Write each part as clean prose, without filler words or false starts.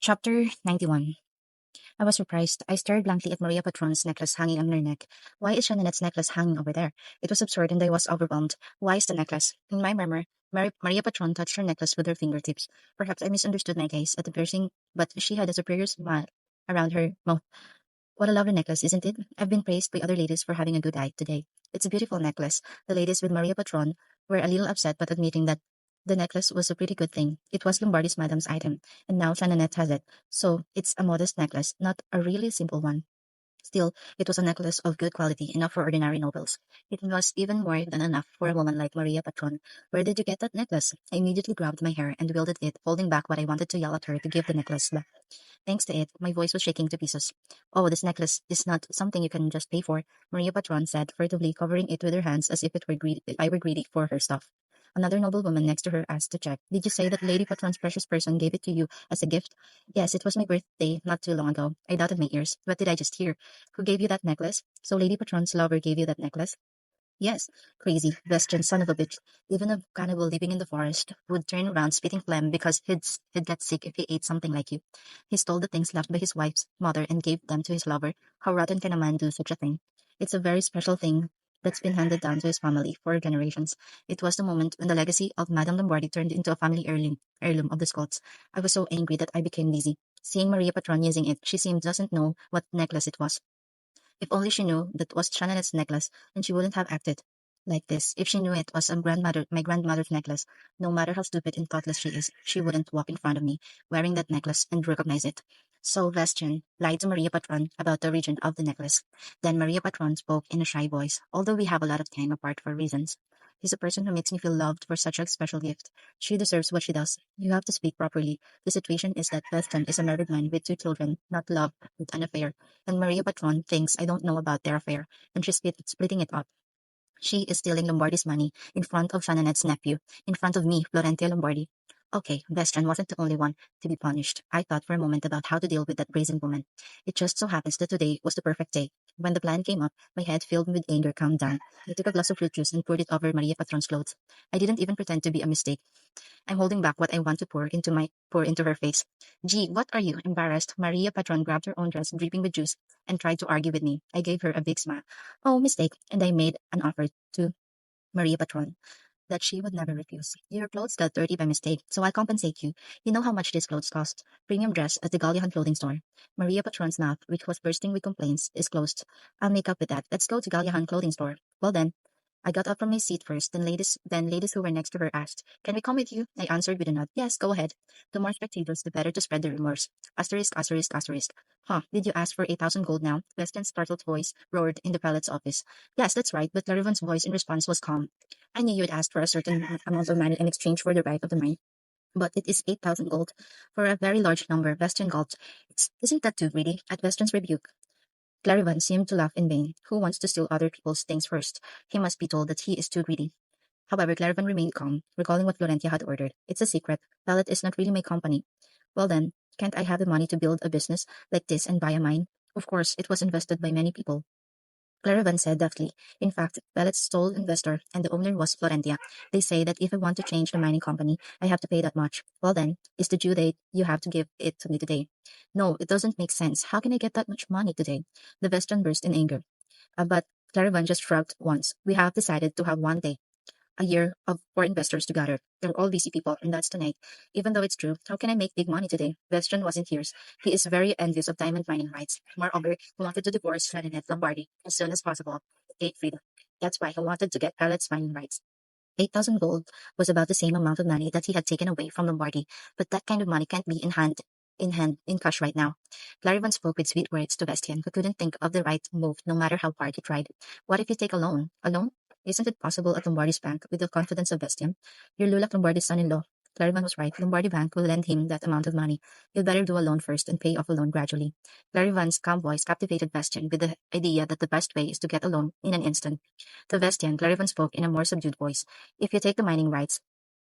Chapter 91. I was surprised. I stared blankly at Maria Patron's necklace hanging on her neck. Why is Jeanette's necklace hanging over there? It was absurd and I was overwhelmed. Why is the necklace? In my murmur, Maria Patron touched her necklace with her fingertips. Perhaps I misunderstood my gaze at the piercing, but she had a superior smile around her mouth. What a lovely necklace, isn't it? I've been praised by other ladies for having a good eye today. It's a beautiful necklace. The ladies with Maria Patron were a little upset but admitting that the necklace was a pretty good thing. It was Lombardi's madam's item, and now Jeanette has it. So it's a modest necklace, not a really simple one. Still, it was a necklace of good quality, enough for ordinary nobles. It was even more than enough for a woman like Maria Patron. Where did you get that necklace? I immediately grabbed my hair and wielded it, holding back what I wanted to yell at her to give the necklace back. Thanks to it, my voice was shaking to pieces. Oh, this necklace is not something you can just pay for, Maria Patron said, furtively covering it with her hands as if if I were greedy for her stuff. Another noblewoman next to her asked to check. Did you say that Lady Patron's precious person gave it to you as a gift? Yes, it was my birthday not too long ago. I doubted my ears. What did I just hear? Who gave you that necklace? So Lady Patron's lover gave you that necklace? Yes, crazy, Western son of a bitch. Even a cannibal living in the forest would turn around spitting phlegm because he'd get sick if he ate something like you. He stole the things left by his wife's mother and gave them to his lover. How rotten can a man do such a thing? It's a very special thing that's been handed down to his family for generations. It was the moment when the legacy of Madame Lombardi turned into a family heirloom of the Scots. I was so angry that I became dizzy. Seeing Maria Patron using it, she seemed doesn't know what necklace it was. If only she knew that was Shannon's necklace, then she wouldn't have acted like this. If she knew it was my grandmother's necklace, no matter how stupid and thoughtless she is, she wouldn't walk in front of me wearing that necklace and recognize it. So Vestian lied to Maria Patron about the origin of the necklace. Then Maria Patron spoke in a shy voice, although we have a lot of time apart for reasons. He's a person who makes me feel loved for such a special gift. She deserves what she does. You have to speak properly. The situation is that Weston is a married man with 2 children, not love, but an affair. And Maria Patron thinks I don't know about their affair, and she's splitting it up. She is stealing Lombardi's money in front of Shannonette's nephew, in front of me, Florentia Lombardi. Okay, Vestran wasn't the only one to be punished. I thought for a moment about how to deal with that brazen woman. It just so happens that today was the perfect day. When the plan came up, my head filled with anger calmed down. I took a glass of fruit juice and poured it over Maria Patron's clothes. I didn't even pretend to be a mistake. I'm holding back what I want to pour into her face. Gee, what are you? Embarrassed, Maria Patron grabbed her own dress, dripping with juice, and tried to argue with me. I gave her a big smile. Oh, mistake, and I made an offer to Maria Patron that she would never refuse. Your clothes got dirty by mistake, so I'll compensate you. You know how much these clothes cost. Premium dress at the Galliahan clothing store. Maria Patron's mouth, which was bursting with complaints, is closed. I'll make up with that. Let's go to Galliahan clothing store. Well then, I got up from my seat first, then ladies who were next to her asked, Can we come with you? I answered with a nod. Yes, go ahead. The more spectators, the better to spread the rumors. Asterisk, asterisk, asterisk. Huh, did you ask for 8,000 gold now? Weston's startled voice roared in the prelate's office. Yes, that's right, but Clarivan's voice in response was calm. I knew you had asked for a certain amount of money in exchange for the right of the mine. But it is 8,000 gold. For a very large number, Weston gulped. Isn't that too greedy? At Weston's rebuke, Clarivan seemed to laugh in vain. Who wants to steal other people's things first? He must be told that he is too greedy. However, Clarivan remained calm, recalling what Florentia had ordered. It's a secret. Ballot is not really my company. Well then, can't I have the money to build a business like this and buy a mine? Of course, it was invested by many people. Clarivan said deftly. In fact, Bellet's sole investor and the owner was Florentia. They say that if I want to change the mining company, I have to pay that much. Well then, is the due date you have to give it to me today. No, it doesn't make sense. How can I get that much money today? The Western burst in anger. But Clarivan just shrugged once. We have decided to have one day a year for investors to gather. They're all busy people, and that's tonight. Even though it's true, how can I make big money today? Western was in tears. He is very envious of diamond mining rights. Moreover, he wanted to divorce Ferdinand Lombardi as soon as possible to gain freedom. That's why he wanted to get Palet's mining rights. 8,000 gold was about the same amount of money that he had taken away from Lombardi, but that kind of money can't be in cash right now. Clarivan spoke with sweet words to Vestian, who couldn't think of the right move no matter how hard he tried. What if you take a loan? A loan? Isn't it possible at Lombardi's bank with the confidence of Vestian? You're Lulak Lombardi's son-in-law. Clarivan was right. Lombardi Bank will lend him that amount of money. You'd better do a loan first and pay off a loan gradually. Clarivan's calm voice captivated Vestian with the idea that the best way is to get a loan in an instant. To Vestian, Clarivan spoke in a more subdued voice. If you take the mining rights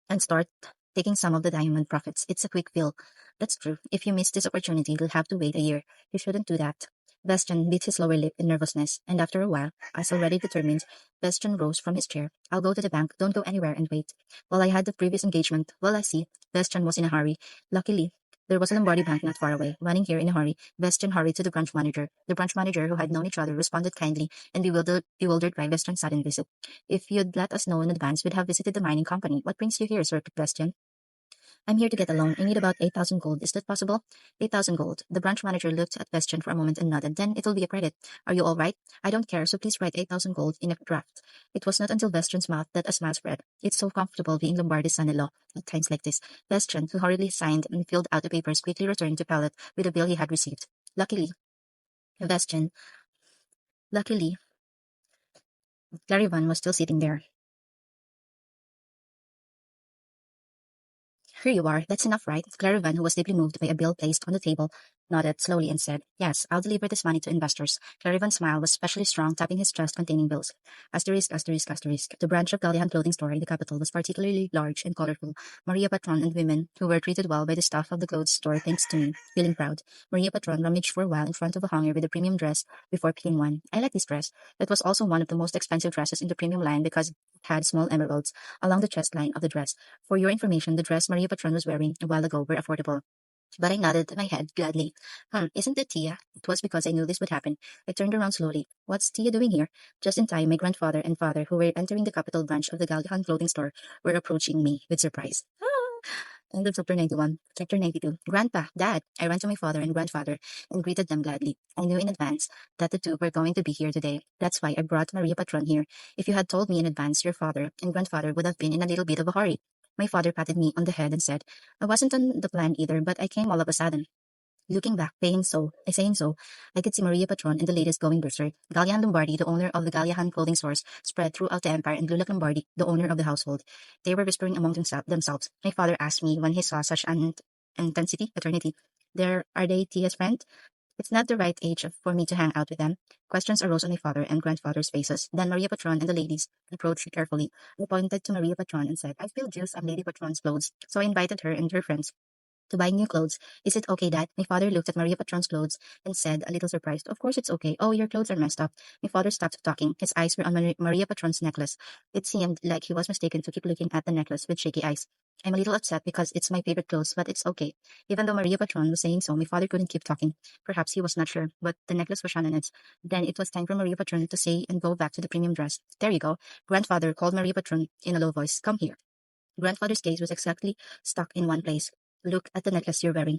and start taking some of the diamond profits, it's a quick fill. That's true. If you miss this opportunity, you'll have to wait a year. You shouldn't do that. Vestian bit his lower lip in nervousness, and after a while, as already determined, Vestian rose from his chair. I'll go to the bank. Don't go anywhere and wait. Well, I had the previous engagement. Well, I see. Vestian was in a hurry. Luckily, There was a Lombardi bank not far away. Running here in a hurry, Vestian hurried to the branch manager. The branch manager, who had known each other, responded kindly and bewildered by Vestian's sudden visit. If you'd let us know in advance, we'd have visited the mining company. What brings you here, Sir Vestian? I'm here to get a loan. I need about 8,000 gold. Is that possible? 8,000 gold. The branch manager looked at Vestian for a moment and nodded. Then it'll be a credit. Are you all right? I don't care, so please write 8,000 gold in a draft. It was not until Vestian's mouth that a smile spread. It's so comfortable being Lombardi's son-in-law at times like this. Vestian, who hurriedly signed and filled out the papers, quickly returned to Pellet with a bill he had received. Luckily, Vestian, luckily, Clarivan was still sitting there. Here you are. That's enough, right? Clarivan, who was deeply moved by a bill placed on the table, nodded slowly and said, Yes, I'll deliver this money to investors. Clarivan's smile was especially strong, tapping his chest containing bills. Asterisk, asterisk, asterisk. The branch of Gallihan clothing store in the capital was particularly large and colorful. Maria Patron and women who were treated well by the staff of the clothes store thanks to me, feeling proud. Maria Patron rummaged for a while in front of a hanger with a premium dress before picking one. I like this dress. It was also one of the most expensive dresses in the premium line because it had small emeralds along the chest line of the dress. For your information, the dress Maria Patron was wearing a while ago were affordable. But I nodded my head gladly. Isn't it Tia? It was because I knew this would happen. I turned around slowly. What's Tia doing here? Just in time, my grandfather and father, who were entering the capital branch of the Galgahan clothing store, were approaching me with surprise. End of chapter 91. Chapter 92. Grandpa, Dad. I ran to my father and grandfather and greeted them gladly. I knew in advance that the two were going to be here today. That's why I brought Maria Patron here. If you had told me in advance, your father and grandfather would have been in a little bit of a hurry. My father patted me on the head and said, I wasn't on the plan either, but I came all of a sudden. Looking back, saying so, I could see Maria Patron and the ladies going berserk. Gallian Lombardi, the owner of the Galliahan clothing stores, spread throughout the empire, and Lula Lombardi, the owner of the household. They were whispering among themselves. My father asked me when he saw such an eternity. Are they Tia's friend? It's not the right age for me to hang out with them. Questions arose on my father and grandfather's faces. Then Maria Patron and the ladies approached carefully. I pointed to Maria Patron and said, I spilled juice on Lady Patron's clothes, so I invited her and her friends to buy new clothes. Is it okay, Dad? My father looked at Maria Patron's clothes and said, a little surprised, Of course it's okay. Oh, your clothes are messed up. My father stopped talking. His eyes were on Maria Patron's necklace. It seemed like he was mistaken to keep looking at the necklace with shaky eyes. I'm a little upset because it's my favorite clothes, but it's okay. Even though Maria Patron was saying so, my father couldn't keep talking. Perhaps he was not sure, but the necklace was Shannon's. Then it was time for Maria Patron to say and go back to the premium dress. There you go. Grandfather called Maria Patron in a low voice. Come here. Grandfather's gaze was exactly stuck in one place. Look at the necklace you're wearing.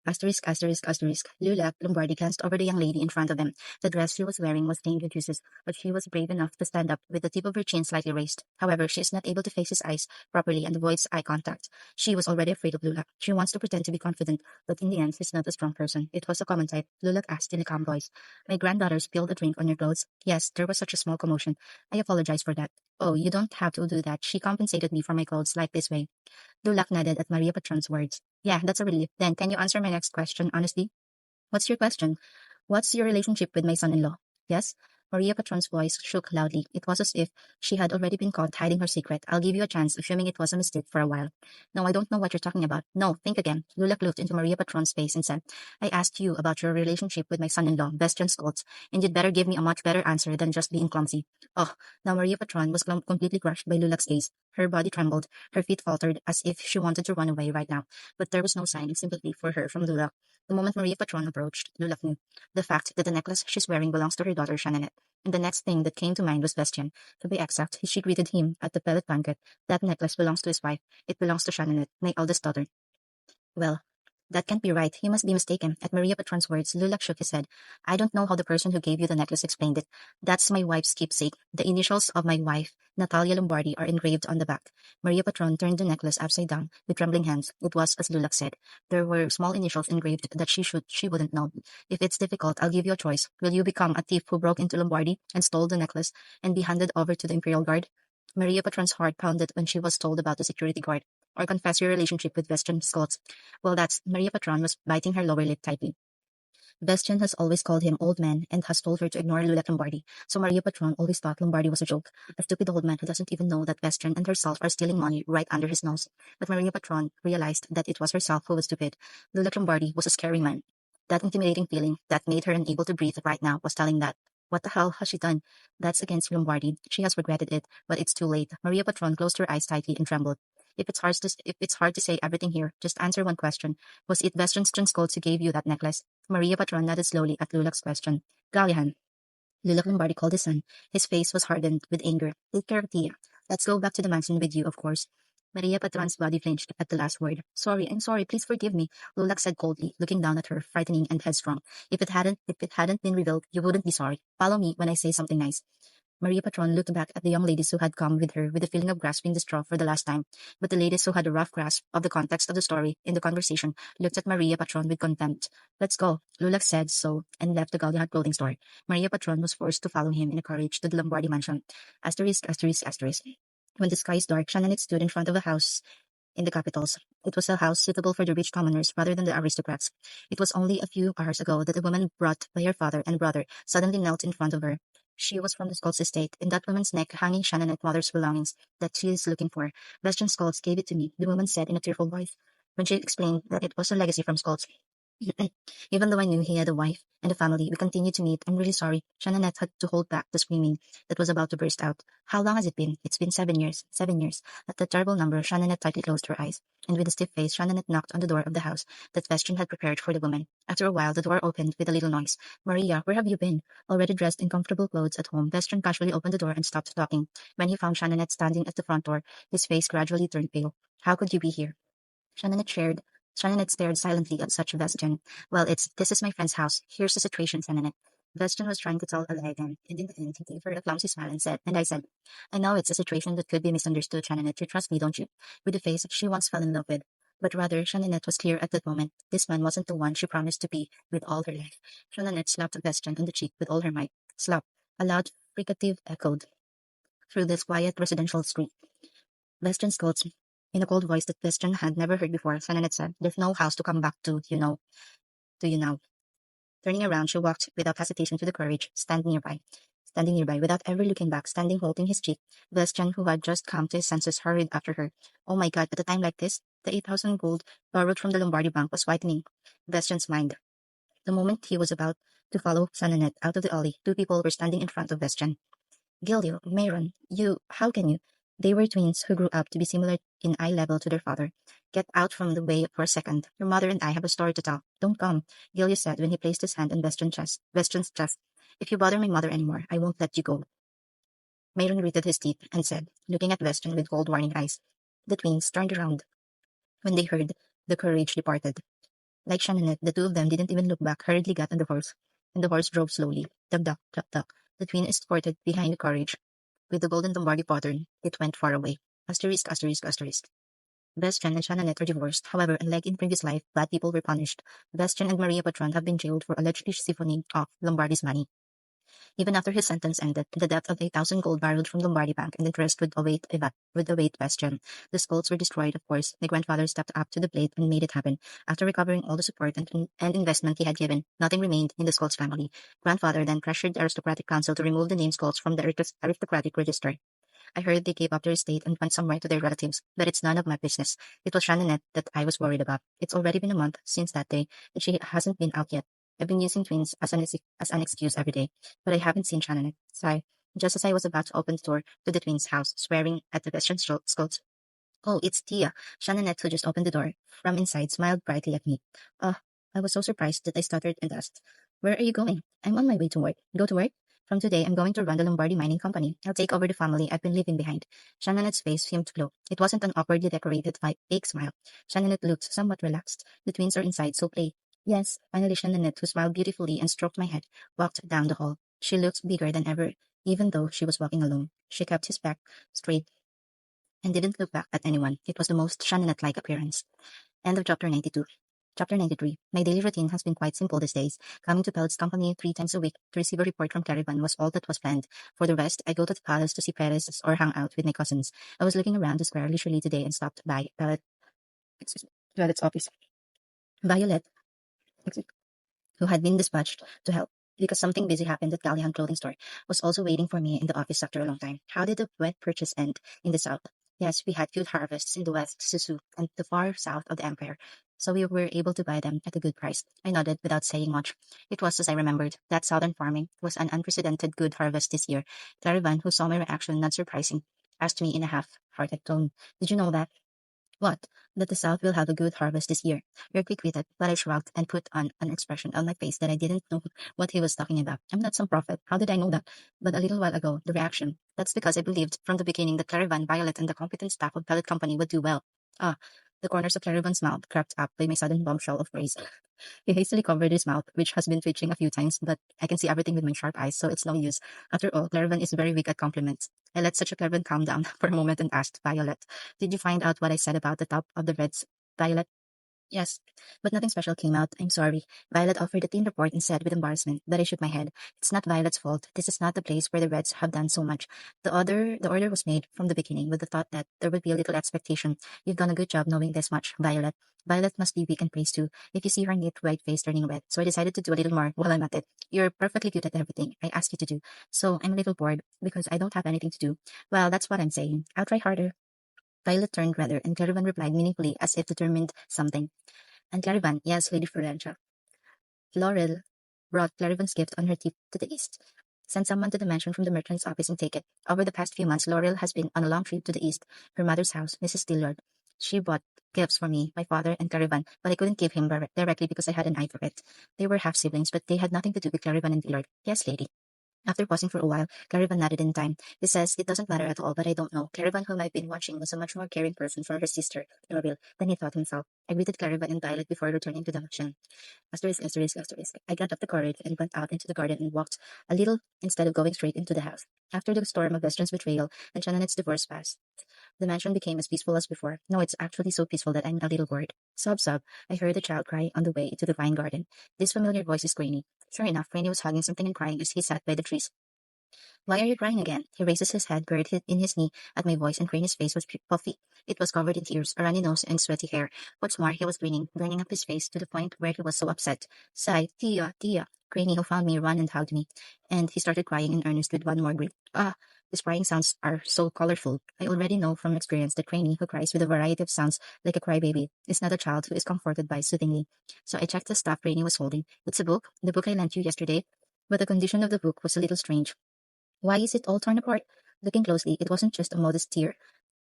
Asterisk, asterisk, asterisk. Lula Lombardi glanced over the young lady in front of them. The dress she was wearing was stained with juices, but she was brave enough to stand up with the tip of her chin slightly raised. However, she is not able to face his eyes properly and avoids eye contact. She was already afraid of Lula. She wants to pretend to be confident, but in the end, she's not a strong person. It was a common type. Lula asked in a calm voice. My granddaughter spilled a drink on your clothes. Yes, there was such a small commotion. I apologize for that. Oh, you don't have to do that. She compensated me for my clothes like this way. Dulac nodded at Maria Patron's words. Yeah, that's a relief. Then, can you answer my next question honestly? What's your question? What's your relationship with my son-in-law? Yes? Maria Patron's voice shook loudly. It was as if she had already been caught hiding her secret. I'll give you a chance, assuming it was a mistake for a while. No, I don't know what you're talking about. No, think again. Lulak looked into Maria Patron's face and said, I asked you about your relationship with my son-in-law, Bastian Stoltz, and you'd better give me a much better answer than just being clumsy. Oh, now Maria Patron was completely crushed by Lulak's gaze. Her body trembled, her feet faltered as if she wanted to run away right now, but there was no sign of sympathy for her from Lulak. The moment Maria Patron approached, Lulak knew the fact that the necklace she's wearing belongs to her daughter Shananette. And the next thing that came to mind was Bastian. To be exact, she greeted him at the pellet banquet. That necklace belongs to his wife. It belongs to Shananette, my eldest daughter. Well, that can't be right. You must be mistaken. At Maria Patron's words, Lulak shook his head. I don't know how the person who gave you the necklace explained it. That's my wife's keepsake. The initials of my wife, Natalia Lombardi, are engraved on the back. Maria Patron turned the necklace upside down with trembling hands. It was as Lulak said. There were small initials engraved that she wouldn't know. If it's difficult, I'll give you a choice. Will you become a thief who broke into Lombardi and stole the necklace and be handed over to the Imperial Guard? Maria Patron's heart pounded when she was told about the security guard, or confess your relationship with Western Scots. Well, that's Maria Patron was biting her lower lip tightly. Bastian has always called him old man and has told her to ignore Lulat Lombardi, so Maria Patron always thought Lombardi was a joke, a stupid old man who doesn't even know that Bastian and herself are stealing money right under his nose. But Maria Patron realized that it was herself who was stupid. Lulat Lombardi was a scary man. That intimidating feeling that made her unable to breathe right now was telling that. What the hell has she done? That's against Lombardi. She has regretted it, but it's too late. Maria Patron closed her eyes tightly and trembled. If it's hard to say everything here, just answer one question. Was it Western Scolds who gave you that necklace? Maria Patron nodded slowly at Lulak's question. Gallihan, Lulak Lombardi called his son. His face was hardened with anger. Take care of Tia. Let's go back to the mansion with you, of course. Maria Patron's body flinched at the last word. Sorry, I'm sorry, please forgive me, Lulak said coldly, looking down at her, frightening and headstrong. If it hadn't been revealed, you wouldn't be sorry. Follow me when I say something nice. Maria Patron looked back at the young ladies who had come with her with the feeling of grasping the straw for the last time. But the ladies who had a rough grasp of the context of the story in the conversation looked at Maria Patron with contempt. Let's go, Lulak said so and left the Galliard clothing store. Maria Patron was forced to follow him in a carriage to the Lombardi mansion. Asterisk, asterisk, asterisk. When the sky is dark, Shannon stood in front of a house in the capitals. It was a house suitable for the rich commoners rather than the aristocrats. It was only a few hours ago that a woman brought by her father and brother suddenly knelt in front of her. She was from the Scots estate, in that woman's neck hanging Shannon and mother's belongings that she is looking for. Western Scots gave it to me, the woman said in a tearful voice, when she explained that it was a legacy from Scots. Even though I knew he had a wife and a family, we continued to meet. I'm really sorry. Shannonette had to hold back the screaming that was about to burst out. How long has it been? It's been 7 years. 7 years. At that terrible number, Shannonette tightly closed her eyes, and with a stiff face, Shannonette knocked on the door of the house that Vestian had prepared for the woman. After a while, the door opened with a little noise. Maria, where have you been? Already dressed in comfortable clothes at home, Vestian casually opened the door and stopped talking. When he found Shannonette standing at the front door, his face gradually turned pale. How could you be here? Shannon shared. Shannon stared silently at such Vestian. Well, this is my friend's house. Here's the situation, Shannon. Vestian was trying to tell a lie again, and in the end, he gave her a clumsy smile and I said, I know it's a situation that could be misunderstood, Shannonette. You trust me, don't you? With the face she once fell in love with. But rather, Shannonette was clear at that moment. This man wasn't the one she promised to be with all her life. Shannonette slapped Vestian on the cheek with all her might. Slap. A loud fricative echoed through this quiet residential street. Vestian scolded in a cold voice that Vestian had never heard before. Shannonette said, There's no house to come back to you now. Turning around, she walked without hesitation to the carriage, standing nearby, without ever looking back, standing holding his cheek. Vestian, who had just come to his senses, hurried after her. Oh my God, at a time like this, the 8,000 gold borrowed from the Lombardi Bank was whitening Vestian's mind. The moment he was about to follow Shannonette out of the alley, two people were standing in front of Vestian. Gilio, Mayron, how can you? They were twins who grew up to be similar in eye level to their father. Get out from the way for a second. Your mother and I have a story to tell. Don't come, Gilio said when he placed his hand on Vestian's chest. If you bother my mother anymore, I won't let you go. Mayron gritted his teeth and said, looking at Vestian with cold warning eyes. The twins turned around when they heard the carriage departed. Like Shannonette, the two of them didn't even look back, hurriedly got on the horse, and the horse drove slowly. Duck, duck, duck, duck. The twin escorted behind the carriage. With the golden Lombardi pattern, it went far away. Asterisk, asterisk, asterisk. Vestian and Shannonette are divorced. However, unlike in previous life, bad people were punished. Vestian and Maria Patron have been jailed for allegedly siphoning off Lombardi's money. Even after his sentence ended, the debt of 8,000 gold borrowed from Lombardi Bank and interest would await Vestian. The skulls were destroyed, of course. My grandfather stepped up to the plate and made it happen. After recovering all the support and investment he had given, nothing remained in the Skolts family. Grandfather then pressured the aristocratic council to remove the name Skolts from the aristocratic register. I heard they gave up their estate and went somewhere to their relatives, but it's none of my business. It was Shannonette that I was worried about. It's already been a month since that day, and she hasn't been out yet. I've been using twins as an excuse every day, but I haven't seen Shannonette. Just as I was about to open the door to the twins' house, swearing at the Western Scots. Oh, it's Tia. Shannonette, who just opened the door from inside, smiled brightly at me. Oh, I was so surprised that I stuttered and asked, Where are you going? I'm on my way to work. Go to work? From today, I'm going to run the Lombardi Mining Company. I'll take over the family I've been leaving behind. Shannonette's face seemed to glow. It wasn't an awkwardly decorated fake smile. Shannonette looked somewhat relaxed. The twins are inside, so play. Yes, finally Shannonette, who smiled beautifully and stroked my head, walked down the hall. She looked bigger than ever, even though she was walking alone. She kept his back straight and didn't look back at anyone. It was the most Shannonette-like appearance. End of chapter 92. Chapter 93. My daily routine has been quite simple these days. Coming to Pellet's company 3 times a week to receive a report from Caravan was all that was planned. For the rest, I go to the palace to see Perez or hang out with my cousins. I was looking around the square leisurely today and stopped by Pellet's office. Violet, who had been dispatched to help because something busy happened at Gallihan clothing store, was also waiting for me in the office after a long time. How did the wet purchase end in the south? Yes, we had good harvests in the west, Susu, and the far south of the empire, so we were able to buy them at a good price. I nodded without saying much. It was as I remembered. That southern farming was an unprecedented good harvest this year. Clarivan, who saw my reaction not surprising, asked me in a half-hearted tone, Did you know that? What? That the South will have a good harvest this year. You're quick-witted, but I shrugged and put on an expression on my face that I didn't know what he was talking about. I'm not some prophet. How did I know that? But a little while ago, the reaction. That's because I believed from the beginning that Clarivan, Violet, and the competent staff of Pellet Company would do well. Ah, the corners of Clarivan's mouth cracked up by my sudden bombshell of praise. He hastily covered his mouth, which has been twitching a few times, but I can see everything with my sharp eyes, so it's no use. After all, Clarivan is very weak at compliments. I let such a Clarivan calm down for a moment and asked Violet, "Did you find out what I said about the top of the Reds, Violet?" Yes, but nothing special came out. I'm sorry. Violet offered a clean report and said with embarrassment, but I shook my head. It's not Violet's fault. This is not the place where the Reds have done so much. The order was made from the beginning with the thought that there would be a little expectation. You've done a good job knowing this much, Violet. Violet must be weak and praised too. If you see her neat white face turning red, so I decided to do a little more while I'm at it. You're perfectly good at everything I asked you to do, so I'm a little bored because I don't have anything to do. Well, that's what I'm saying. I'll try harder. Violet turned redder, and Caravan replied meaningfully as if determined something. And Clarivan, yes, Lady Florentia. Laurel brought Clarivan's gift on her trip to the east. Send someone to the mansion from the merchant's office and take it. Over the past few months, Laurel has been on a long trip to the east, her mother's house, Mrs. Dillard. She bought gifts for me, my father, and Clarivan, but I couldn't give him directly because I had an eye for it. They were half siblings, but they had nothing to do with Clarivan and Dillard. Yes, lady. After pausing for a while, Clarivan nodded in time. He says, it doesn't matter at all, but I don't know. Clarivan, whom I've been watching, was a much more caring person for her sister, Laurel, than he thought himself. I greeted Clarivan and Violet before returning to the mansion. Asterisk, asterisk, asterisk. I got up the courage and went out into the garden and walked a little instead of going straight into the house. After the storm of Western's betrayal and Shannonet's divorce passed, the mansion became as peaceful as before. No, it's actually so peaceful that I'm a little worried. Sob, sob. I heard a child cry on the way to the vine garden. This familiar voice is Granny. Sure enough, Granny was hugging something and crying as he sat by the trees. Why are you crying again? He raises his head, buried in his knee at my voice, and Crane's face was puffy. It was covered in tears, a runny nose, and sweaty hair. What's more, he was grinning, burning up his face to the point where he was so upset. Sigh, Tia, Tia. Craney, who found me, ran and hugged me, and he started crying in earnest with one more grin. Ah, his crying sounds are so colorful. I already know from experience that Craney, who cries with a variety of sounds like a crybaby, is not a child who is comforted by soothingly. So I checked the stuff Craney was holding. It's a book, the book I lent you yesterday, but the condition of the book was a little strange. Why is it all torn apart? Looking closely, it wasn't just a modest tear.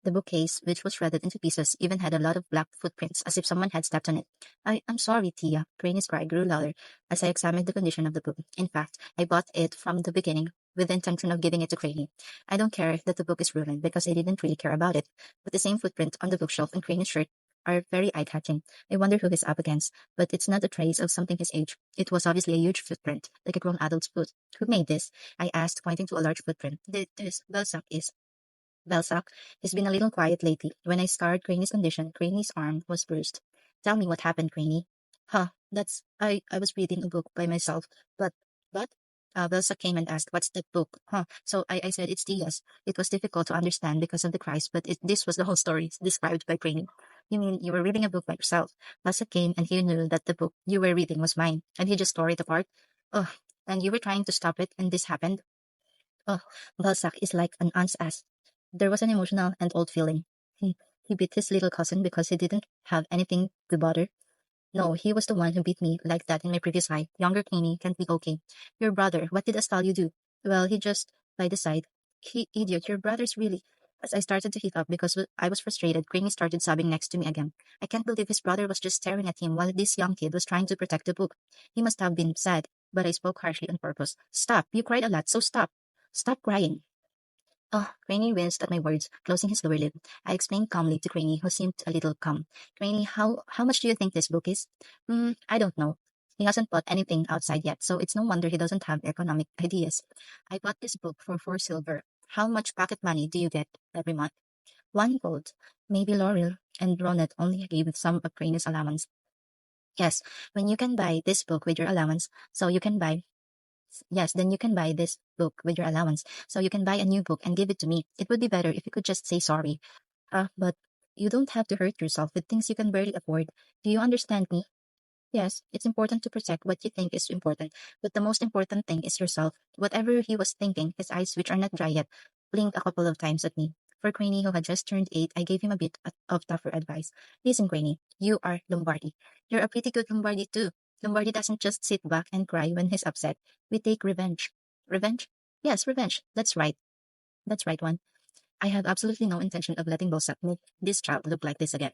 The bookcase, which was shredded into pieces, even had a lot of black footprints, as if someone had stepped on it. I'm sorry, Tia. Crane's cry grew louder as I examined the condition of the book. In fact, I bought it from the beginning with the intention of giving it to Craney. I don't care that the book is ruined because I didn't really care about it. But the same footprint on the bookshelf and Crane's shirt are very eye-catching. I wonder who he's up against, but it's not a trace of something his age. It was obviously a huge footprint, like a grown adult's foot. Who made this? I asked, pointing to a large footprint. This Belsac is. Belsac has been a little quiet lately. When I scoured Craney's condition, Craney's arm was bruised. Tell me what happened, Craney. Huh, I was reading a book by myself, but Belsac came and asked, what's that book? Huh, so I said, it's Tia's. It was difficult to understand because of the cries, but this was the whole story described by Craney. You mean you were reading a book by yourself? Belsac came and he knew that the book you were reading was mine, and he just tore it apart. Oh, and you were trying to stop it, and this happened? Oh, Balzac is like an aunt's ass. There was an emotional and old feeling. He beat his little cousin because he didn't have anything to bother. No, he was the one who beat me like that in my previous life. Younger Queenie can't be okay. Your brother, what did Astalio do? Well, he just, by the side. He, idiot, your brother's really. As I started to heat up because I was frustrated, Queenie started sobbing next to me again. I can't believe his brother was just staring at him while this young kid was trying to protect the book. He must have been sad, but I spoke harshly on purpose. Stop, you cried a lot, so stop. Stop crying. Oh, Craney winced at my words, closing his lower lip. I explained calmly to Craney, who seemed a little calm. Craney, how much do you think this book is? I don't know. He hasn't bought anything outside yet, so it's no wonder he doesn't have economic ideas. I bought this book for 4 silver. How much pocket money do you get every month? 1 gold. Maybe Laurel and Ronet only gave some of Craney's allowance. Yes, when you can buy this book with your allowance, so you can buy Yes, then you can buy this book with your allowance. So you can buy a new book and give it to me. It would be better if you could just say sorry. But you don't have to hurt yourself with things you can barely afford. Do you understand me? Yes, it's important to protect what you think is important, but the most important thing is yourself. Whatever he was thinking, his eyes, which are not dry yet, blinked a couple of times at me. For Craney, who had just turned 8, I gave him a bit of tougher advice. Listen, Craney, you are Lombardi. You're a pretty good Lombardi, too. Lombardi doesn't just sit back and cry when he's upset. We take revenge. Revenge? Yes, revenge. That's right. That's right one. I have absolutely no intention of letting Balzac make this child look like this again.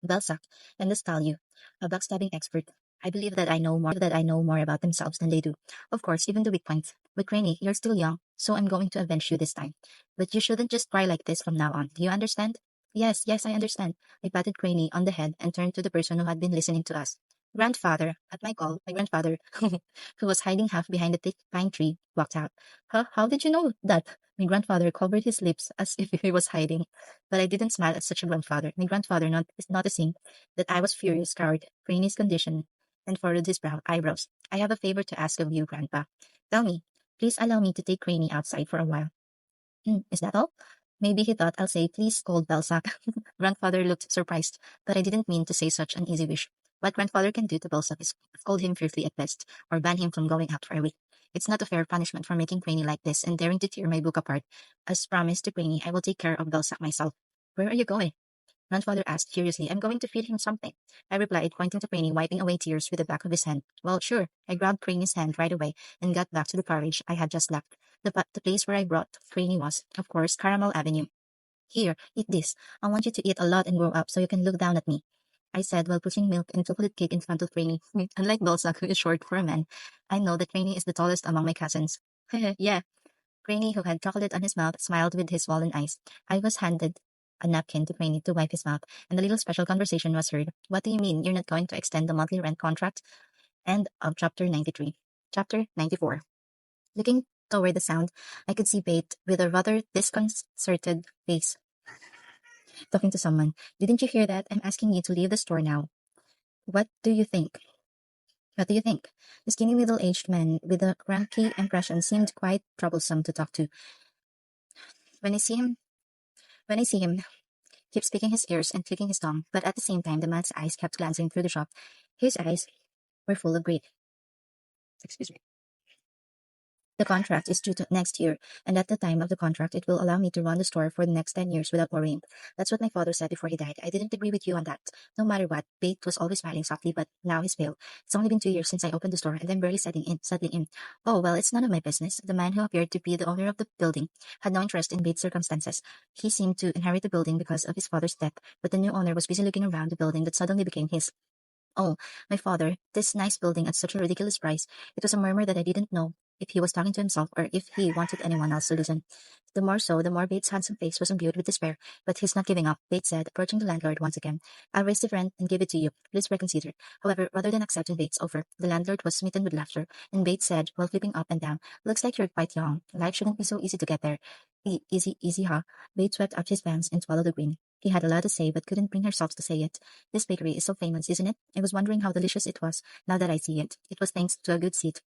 Balzac, and this tell you, a backstabbing expert. I believe that I know more about themselves than they do. Of course, even the weak points. But Granny, you're still young, so I'm going to avenge you this time. But you shouldn't just cry like this from now on. Do you understand? Yes, yes, I understand. I patted Granny on the head and turned to the person who had been listening to us. Grandfather, at my call, my grandfather, who was hiding half behind the thick pine tree, walked out. Huh? How did you know that? My grandfather covered his lips as if he was hiding. But I didn't smile at such a grandfather. My grandfather, not noticing that I was furious, scoured Craney's condition and furrowed his eyebrows. I have a favor to ask of you, Grandpa. Tell me, please allow me to take Craney outside for a while. Is that all? Maybe he thought I'll say, please scold Belsac. Grandfather looked surprised, but I didn't mean to say such an easy wish. What grandfather can do to Belsac is scold him fiercely at best, or ban him from going out for a week. It's not a fair punishment for making Craney like this and daring to tear my book apart. As promised to Craney, I will take care of Belsac myself. Where are you going? Grandfather asked curiously. I'm going to feed him something. I replied, pointing to Craney, wiping away tears with the back of his hand. Well, sure. I grabbed Craney's hand right away and got back to the carriage I had just left. The place where I brought Craney was, of course, Caramel Avenue. Here, eat this. I want you to eat a lot and grow up so you can look down at me, I said while pushing milk and chocolate cake in front of Craney. Unlike Balzac, who is short for a man, I know that Craney is the tallest among my cousins. Yeah, Craney, who had chocolate on his mouth, smiled with his swollen eyes. I was handed a napkin to Craney to wipe his mouth, and a little special conversation was heard. What do you mean you're not going to extend the monthly rent contract? End of chapter 93. Chapter 94. Looking toward the sound, I could see Bate with a rather disconcerted face talking to someone. Didn't you hear that? I'm asking you to leave the store now. What do you think? What do you think? The skinny middle-aged man with a cranky impression seemed quite troublesome to talk to. When I see him, when I see him, keeps picking his ears and clicking his tongue, but at the same time the man's eyes kept glancing through the shop. His eyes were full of greed. Excuse me. The contract is due to next year, and at the time of the contract, it will allow me to run the store for the next 10 years without worrying. That's what my father said before he died. I didn't agree with you on that. No matter what, Bate was always smiling softly, but now he's pale. It's only been 2 years since I opened the store, and I'm barely settling in. Oh, well, it's none of my business. The man who appeared to be the owner of the building had no interest in Bate's circumstances. He seemed to inherit the building because of his father's death, but the new owner was busy looking around the building that suddenly became his. Oh, my father, this nice building at such a ridiculous price. It was a murmur that I didn't know if he was talking to himself or if he wanted anyone else to listen. The more so, the more Bates' handsome face was imbued with despair, but he's not giving up, Bates said, approaching the landlord once again. I'll raise the rent and give it to you. Please reconsider. However, rather than accepting Bates' offer, the landlord was smitten with laughter, and Bates said, while flipping up and down, looks like you're quite young. Life shouldn't be so easy to get there. Easy, huh? Bates swept up his pants and swallowed a grin. He had a lot to say, but couldn't bring herself to say it. This bakery is so famous, isn't it? I was wondering how delicious it was, now that I see it. It was thanks to a good seat.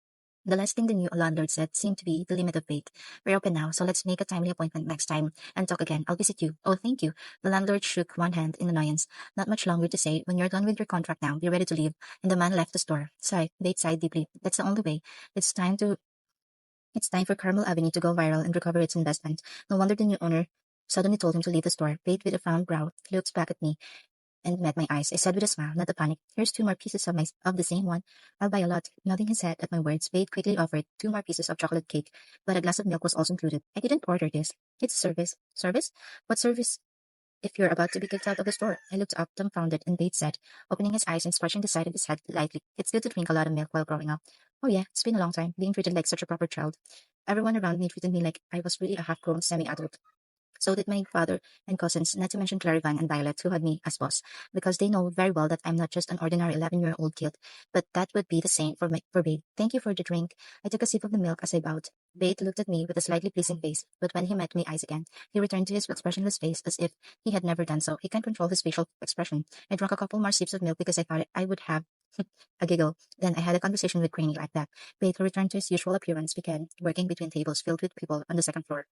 The last thing the new landlord said seemed to be the limit of fate. We're open now, so let's make a timely appointment next time and talk again. I'll visit you. Oh, thank you. The landlord shook one hand in annoyance. Not much longer to say. When you're done with your contract now, be ready to leave. And the man left the store. Bates sighed deeply. That's the only way. It's time for Carmel Avenue to go viral and recover its investment. No wonder the new owner suddenly told him to leave the store. Bate, with a frown brow, looked back at me and met my eyes. I said with a smile, not a panic, here's 2 more pieces of the same one. I'll buy a lot. Nodding his head at my words, Bate quickly offered 2 more pieces of chocolate cake, but a glass of milk was also included. I didn't order this. It's service. Service? What service? If you're about to be kicked out of the store. I looked up, dumbfounded, and Bates said, opening his eyes and scratching the side of his head lightly, it's good to drink a lot of milk while growing up. Oh yeah, it's been a long time, being treated like such a proper child. Everyone around me treated me like I was really a half-grown semi-adult. So did my father and cousins, not to mention Clarivan and Violet, who had me as boss, because they know very well that I'm not just an ordinary 11-year-old kid. But that would be the same for Bate. Thank you for the drink. I took a sip of the milk as I bowed. Bate looked at me with a slightly pleasing face, but when he met my eyes again, he returned to his expressionless face as if he had never done so. He can't control his facial expression. I drank a couple more sips of milk because I thought I would have a giggle. Then I had a conversation with Craney like that. Bate, who returned to his usual appearance, began working between tables filled with people on the second floor.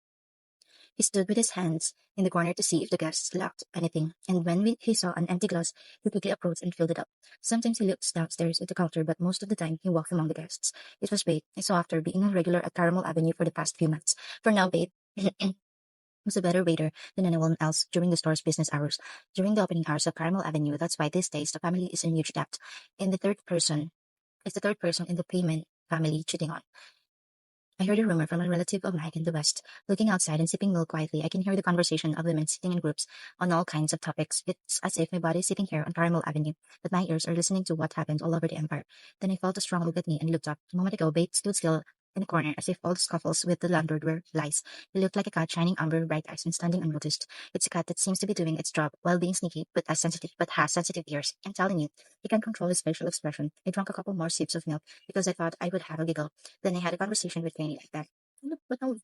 He stood with his hands in the corner to see if the guests lacked anything, and when he saw an empty glass, he quickly approached and filled it up. Sometimes he looked downstairs at the counter, but most of the time he walked among the guests. It was Bate I saw after being a regular at Caramel Avenue for the past few months. For now, Bate was a better waiter than anyone else during the store's business hours. During the opening hours of Caramel Avenue, that's why these days the family is in huge debt. In the third person, it's the third person in the payment family cheating on. I heard a rumor from a relative of mine in the West. Looking outside and sipping milk quietly, I can hear the conversation of women sitting in groups on all kinds of topics. It's as if my body is sitting here on Caramel Avenue, but my ears are listening to what happened all over the empire. Then I felt a strong look at me and looked up. A moment ago, Bate stood still in the corner, as if all the scuffles with the landlord were lies. He looked like a cat shining amber bright eyes and standing unnoticed. It's a cat that seems to be doing its job while being sneaky, but has sensitive ears. I'm telling you, he can control his facial expression. I drank a couple more sips of milk because I thought I would have a giggle. Then I had a conversation with Kenny like that. But no,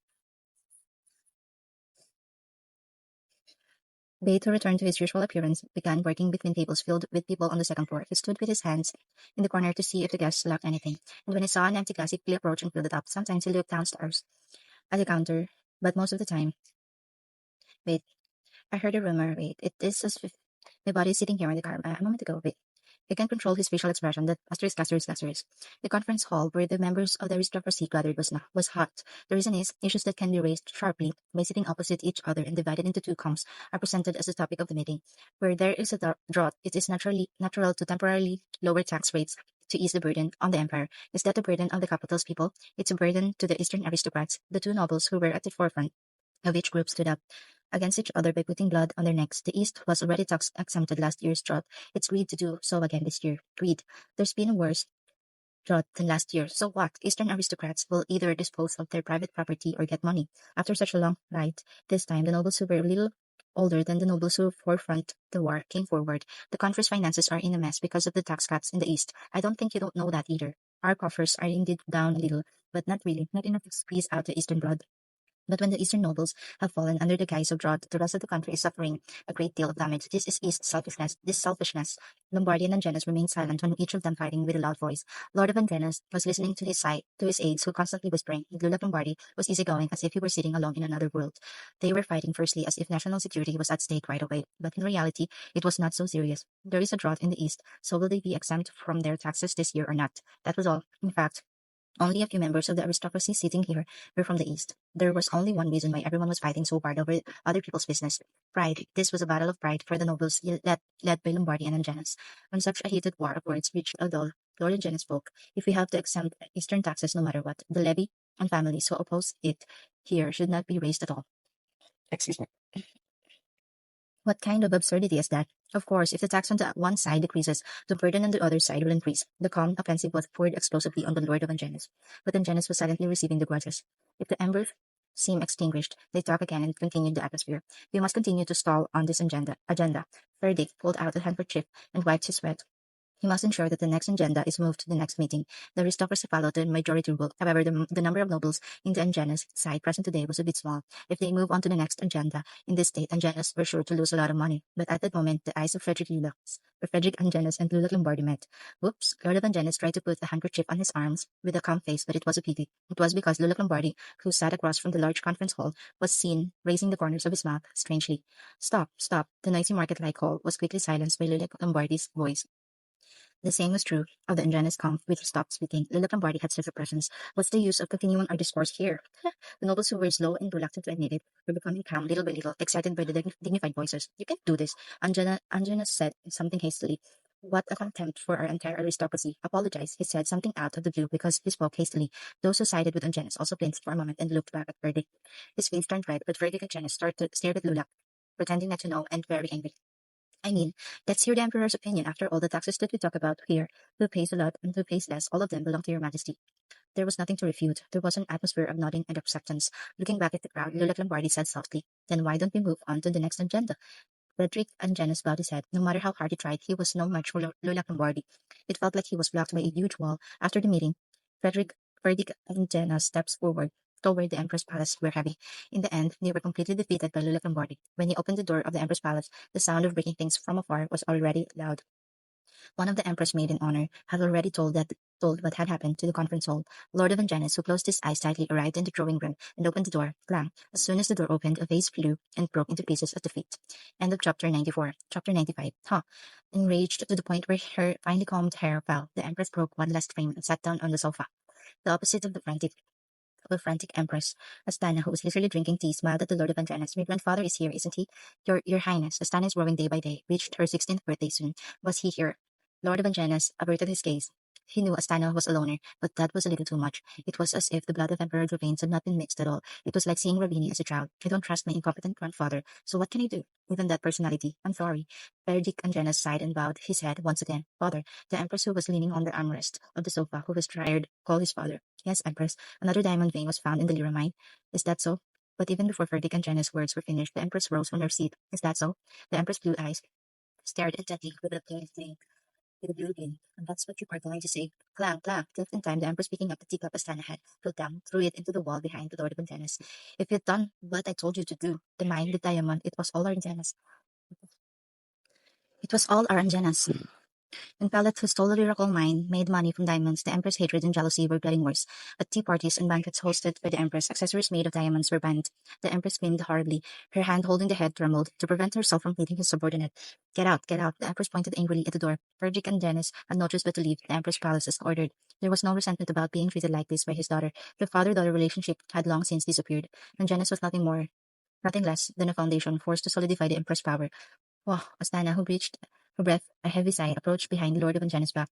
Beto returned to his usual appearance, began working between tables filled with people on the second floor. He stood with his hands in the corner to see if the guests lacked anything, and when he saw an empty glass, he quickly approached and filled it up. Sometimes he looked downstairs at the counter, but most of the time, wait, I heard a rumor. Wait, it is as if my body is sitting here in the car a moment ago. Wait, he can control his facial expression. That asterisk. The conference hall where the members of the aristocracy gathered was hot. The reason is issues that can be raised sharply by sitting opposite each other and divided into two camps are presented as the topic of the meeting. Where there is a drought, it is natural to temporarily lower tax rates to ease the burden on the empire. Is that the burden of the capital's people? It's a burden to the eastern aristocrats, the two nobles who were at the forefront of each group stood up against each other by putting blood on their necks. The East was already tax exempted last year's drought. It's greed to do so again this year. Greed. There's been a worse drought than last year. So what? Eastern aristocrats will either dispose of their private property or get money. After such a long fight, this time the nobles who were a little older than the nobles who forefront the war came forward. The country's finances are in a mess because of the tax cuts in the East. I don't think you don't know that either. Our coffers are indeed down a little, but not really. Not enough to squeeze out the Eastern blood. But when the eastern nobles have fallen under the guise of drought, the rest of the country is suffering a great deal of damage. This is East selfishness. This selfishness. Lombardy and Angenus remained silent when each of them fighting with a loud voice. Lord of Angenus was listening to his side, to his aides who constantly whispering. Lula Lombardy was easygoing as if he were sitting alone in another world. They were fighting firstly as if national security was at stake right away, but in reality it was not so serious. There is a drought in the East, so will they be exempt from their taxes this year or not? That was all. In fact, only a few members of the aristocracy sitting here were from the East. There was only one reason why everyone was fighting so hard over other people's business. Pride. This was a battle of pride for the nobles led by Lombardy and Angenus. When such a heated war of words reached a dull, Lord Angenus spoke. If we have to exempt Eastern taxes no matter what, the levy on families who oppose it here should not be raised at all. Excuse me. What kind of absurdity is that? Of course, if the tax on the one side decreases, the burden on the other side will increase. The calm offensive was poured explosively on the Lord of Angenus, but Angenus was silently receiving the grudges. If the embers seem extinguished, they talk again and continued the atmosphere. We must continue to stall on this agenda. Verdict pulled out a handkerchief and wiped his sweat. He must ensure that the next agenda is moved to the next meeting. The aristocracy followed the majority rule. However, the number of nobles in the Angenus side present today was a bit small. If they move on to the next agenda in this state, Angenus were sure to lose a lot of money. But at that moment, the eyes of Frederick Angenus and Lula Lombardi met. Whoops! Lord of Angenus tried to put the handkerchief on his arms with a calm face, but it was a pity. It was because Lula Lombardi, who sat across from the large conference hall, was seen raising the corners of his mouth strangely. Stop, stop! The noisy market-like call was quickly silenced by Lula Lombardi's voice. The same was true of the Anjanus Count, which stopped speaking. Lila Lombardi had such a presence. What's the use of continuing our discourse here? The nobles who were slow and reluctant to admit it were becoming calm little by little, excited by the dignified voices. You can't do this, Anjanus said something hastily. What a contempt for our entire aristocracy. Apologize. He said something out of the blue because he spoke hastily. Those who sided with Anjanus also blinked for a moment and looked back at Verdict. His face turned red, but Verdict and Anjanus stared at Lula, pretending not to know and very angry. I mean, let's hear the Emperor's opinion. After all the taxes that we talk about here, who pays a lot and who pays less, all of them belong to your Majesty. There was nothing to refute. There was an atmosphere of nodding and acceptance. Looking back at the crowd, Lula Lombardi said softly, then why don't we move on to the next agenda? Frederick Angenus bowed his head. No matter how hard he tried, he was no match for Lula Lombardi. It felt like he was blocked by a huge wall. After the meeting, Frederick Angenus steps forward toward the Emperor's palace were heavy. In the end, they were completely defeated by Lula Lombardi. When he opened the door of the Emperor's palace, the sound of breaking things from afar was already loud. One of the Emperor's maid in honor had already told what had happened to the conference hall. Lord of Angenus, who closed his eyes tightly, arrived in the drawing room and opened the door. Clang! As soon as the door opened, a vase flew and broke into pieces at the feet. End of chapter 94. Chapter 95. Enraged to the point where her finely combed hair fell, the Empress broke one last frame and sat down on the sofa. The opposite of a frantic empress. Astana, who was literally drinking tea, smiled at the Lord of Anjanus. My grandfather is here, isn't he? Your Highness, Astana is growing day by day, reached her 16th birthday soon. Was he here? Lord of Anjanus averted his gaze. He knew Astana was a loner, but that was a little too much. It was as if the blood of Emperor Dravane had not been mixed at all. It was like seeing Ravini as a child. I don't trust my incompetent grandfather, so what can I do? Even that personality. I'm sorry. Verdict Angenas sighed and bowed his head once again. Father, the Empress who was leaning on the armrest of the sofa, who was tired, called his father. Yes, Empress. Another diamond vein was found in the Lyra mine. Is that so? But even before Verdict Angenas' words were finished, the Empress rose from her seat. Is that so? The Empress' blue eyes stared intently with a blue glint, and that's what you are going to say. Clang, clang. Just in time, the Empress picking up the teacup Astana had fell down, threw it into the wall behind the Lord of Antanas. If you'd done what I told you to do, the mine, the diamond, it was all our Antanas. It was all our Antanas. When Pellet, who stole the lyrical mine, made money from diamonds, the Empress' hatred and jealousy were getting worse. At tea parties and banquets hosted by the Empress, accessories made of diamonds were banned. The Empress screamed horribly. Her hand holding the head trembled. To prevent herself from hitting his subordinate. Get out, get out. The Empress pointed angrily at the door. Frederick and Janice had no choice but to leave the Empress' palace as ordered. There was no resentment about being treated like this by his daughter. The father-daughter relationship had long since disappeared, and Janice was nothing less than a foundation forced to solidify the Empress' power. Wah! Astana, who breathed her breath, a heavy sigh, approached behind the Lord of Anjana's back.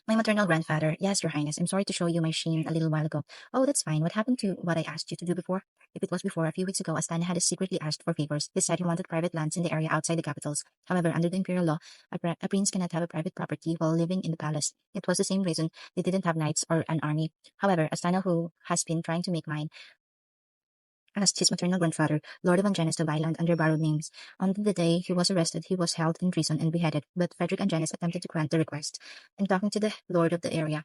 My maternal grandfather. Yes, Your Highness. I'm sorry to show you my sheen a little while ago. Oh, that's fine. What happened to what I asked you to do before? If it was before, a few weeks ago, Astana had secretly asked for favors. He said he wanted private lands in the area outside the capitals. However, under the imperial law, a prince cannot have a private property while living in the palace. It was the same reason they didn't have knights or an army. However, Astana, who has been trying to make mine, asked his maternal grandfather, Lord of Angenes, to buy land under borrowed names. On the day he was arrested, he was held in prison and beheaded, but Frederick Angenes attempted to grant the request. In talking to the lord of the area,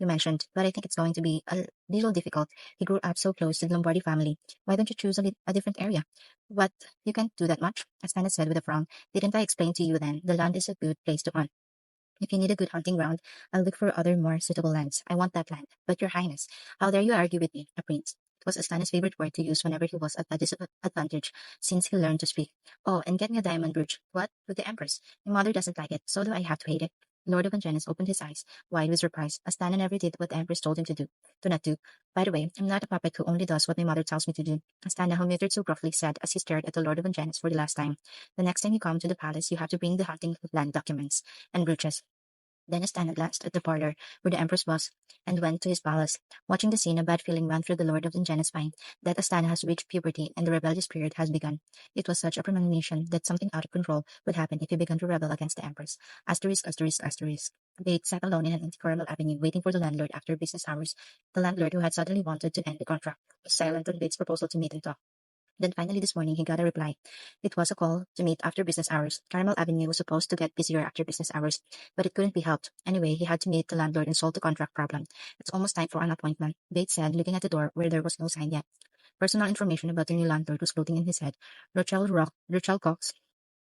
you mentioned, but I think it's going to be a little difficult. He grew up so close to the Lombardi family. Why don't you choose a different area? What? You can't do that much? Astana said with a frown. Didn't I explain to you then? The land is a good place to hunt. If you need a good hunting ground, I'll look for other more suitable lands. I want that land. But your highness, how dare you argue with me, a prince? It was Astana's favorite word to use whenever he was at a disadvantage, since he learned to speak. Oh, and get me a diamond brooch. What? With the empress. My mother doesn't like it, so do I have to hate it? Lord of Angenis opened his eyes wide with surprise. Astana never did what the empress told him to not do. By the way, I'm not a puppet who only does what my mother tells me to do. Astana, who muttered so gruffly, said as he stared at the Lord of Angenis for the last time. The next time you come to the palace, you have to bring the hunting land documents and brooches. Then Astana glanced at the parlor where the Empress was, and went to his palace. Watching the scene, a bad feeling ran through the Lord of Ingena's spine, that Astana has reached puberty and the rebellious period has begun. It was such a premonition that something out of control would happen if he began to rebel against the Empress. Asterisk, asterisk, asterisk. Bates sat alone in an empty Coronal Avenue, waiting for the landlord after business hours. The landlord, who had suddenly wanted to end the contract, was silent on Bates' proposal to meet and talk. Then finally this morning he got a reply. It was a call to meet after business hours. Caramel Avenue was supposed to get busier after business hours, but it couldn't be helped. Anyway, he had to meet the landlord and solve the contract problem. It's almost time for an appointment, Bates said, looking at the door where there was no sign yet. Personal information about the new landlord was floating in his head. Rochelle Cox,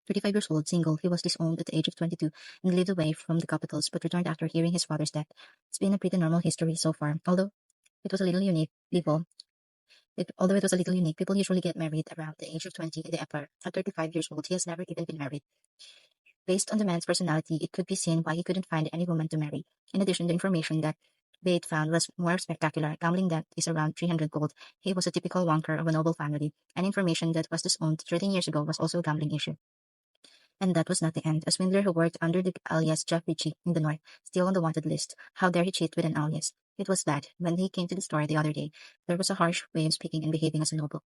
35 years old, single. He was disowned at the age of 22 and lived away from the capitals, but returned after hearing his father's death. It's been a pretty normal history so far, although it was a little unique. Although it was a little unique, people usually get married around the age of 20 in the Empire. At 35 years old, he has never even been married. Based on the man's personality, it could be seen why he couldn't find any woman to marry. In addition, the information that Bate found was more spectacular. Gambling debt is around 300 gold. He was a typical wonker of a noble family, and information that was disowned 13 years ago was also a gambling issue. And that was not the end. A swindler who worked under the alias Jeff Ritchie in the north, still on the wanted list. How dare he cheat with an alias? It was bad. When he came to the store the other day, there was a harsh way of speaking and behaving as a noble.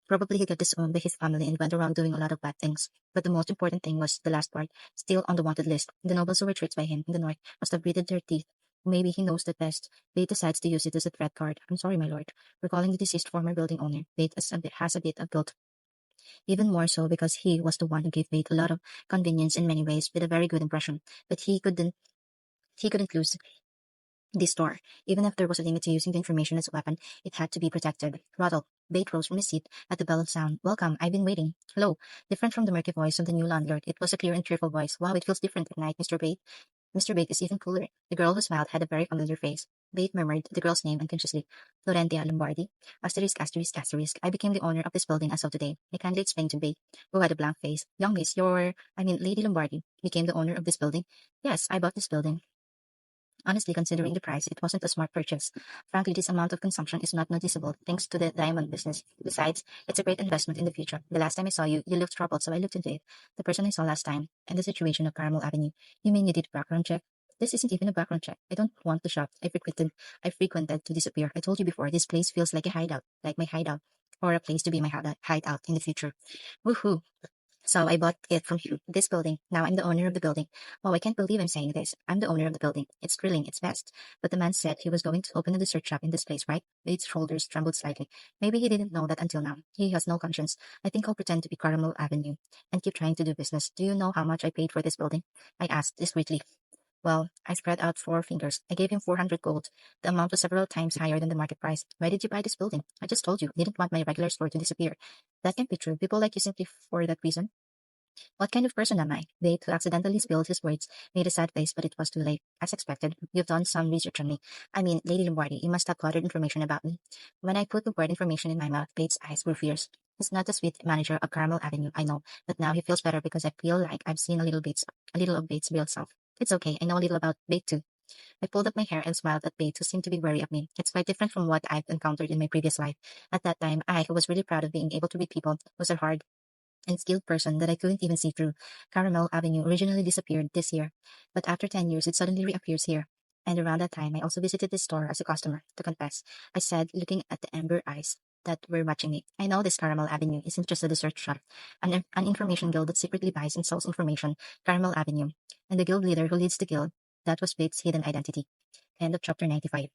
Probably he got disowned by his family and went around doing a lot of bad things. But the most important thing was the last part, still on the wanted list. The nobles who were tricked by him in the north must have gritted their teeth. Maybe he knows that best. Bate decides to use it as a threat card. I'm sorry, my lord. Recalling the deceased former building owner, Bate has a bit of guilt. Even more so because he was the one who gave Bate a lot of convenience in many ways with a very good impression. But he couldn't lose this store. Even if there was a limit to using the information as a weapon, it had to be protected. Rattle. Bate rose from his seat at the bellowed sound. Welcome, I've been waiting. Hello. Different from the murky voice of the new landlord, it was a clear and cheerful voice. Wow, it feels different at night, Mr. Bate. Mr. Bate is even cooler. The girl who smiled had a very familiar face. Bate murmured the girl's name unconsciously. Florentia Lombardi. Asterisk, asterisk, asterisk. I became the owner of this building as of today. I kindly explained to Bate, who had a blank face. Young miss, Lady Lombardi, became the owner of this building. Yes, I bought this building. Honestly, considering the price, it wasn't a smart purchase. Frankly, this amount of consumption is not noticeable, thanks to the diamond business. Besides, it's a great investment in the future. The last time I saw you, you looked troubled, so I looked into it. The person I saw last time, and the situation of Caramel Avenue. You mean you did a background check? This isn't even a background check. I don't want the shop I frequented to disappear. I told you before, this place feels like a hideout, like my hideout, or a place to be my hideout in the future. Woohoo! So I bought it from him, this building. Now I'm the owner of the building. Wow, I can't believe I'm saying this. I'm the owner of the building. It's thrilling, it's best. But the man said he was going to open a dessert shop in this place, right? Bates' shoulders trembled slightly. Maybe he didn't know that until now. He has no conscience. I think I'll pretend to be Caramel Avenue and keep trying to do business. Do you know how much I paid for this building? I asked discreetly. Well, I spread out four fingers. I gave him 400 gold. The amount was several times higher than the market price. Why did you buy this building? I just told you. Didn't want my regular store to disappear. That can't be true. People like you simply for that reason. What kind of person am I? Date, who accidentally spilled his words, made a sad face, but it was too late. As expected, you've done some research on me. I mean, Lady Lombardi, you must have gathered information about me. When I put the word information in my mouth, Bates' eyes grew fierce. He's not the sweet manager of Caramel Avenue, I know, but now he feels better because I feel like I've seen a little of Bates' real self. It's okay, I know a little about Bates too. I pulled up my hair and smiled at Bates, who seemed to be wary of me. It's quite different from what I've encountered in my previous life. At that time, I was really proud of being able to read people, was a hard and skilled person that I couldn't even see through. Caramel Avenue originally disappeared this year, but after 10 years, it suddenly reappears here. And around that time, I also visited this store as a customer, to confess. I said, looking at the amber eyes that were watching me. I know this Caramel Avenue isn't just a dessert shop, an information guild that secretly buys and sells information, Caramel Avenue. And the guild leader who leads the guild, that was Bates' hidden identity. End of chapter 95.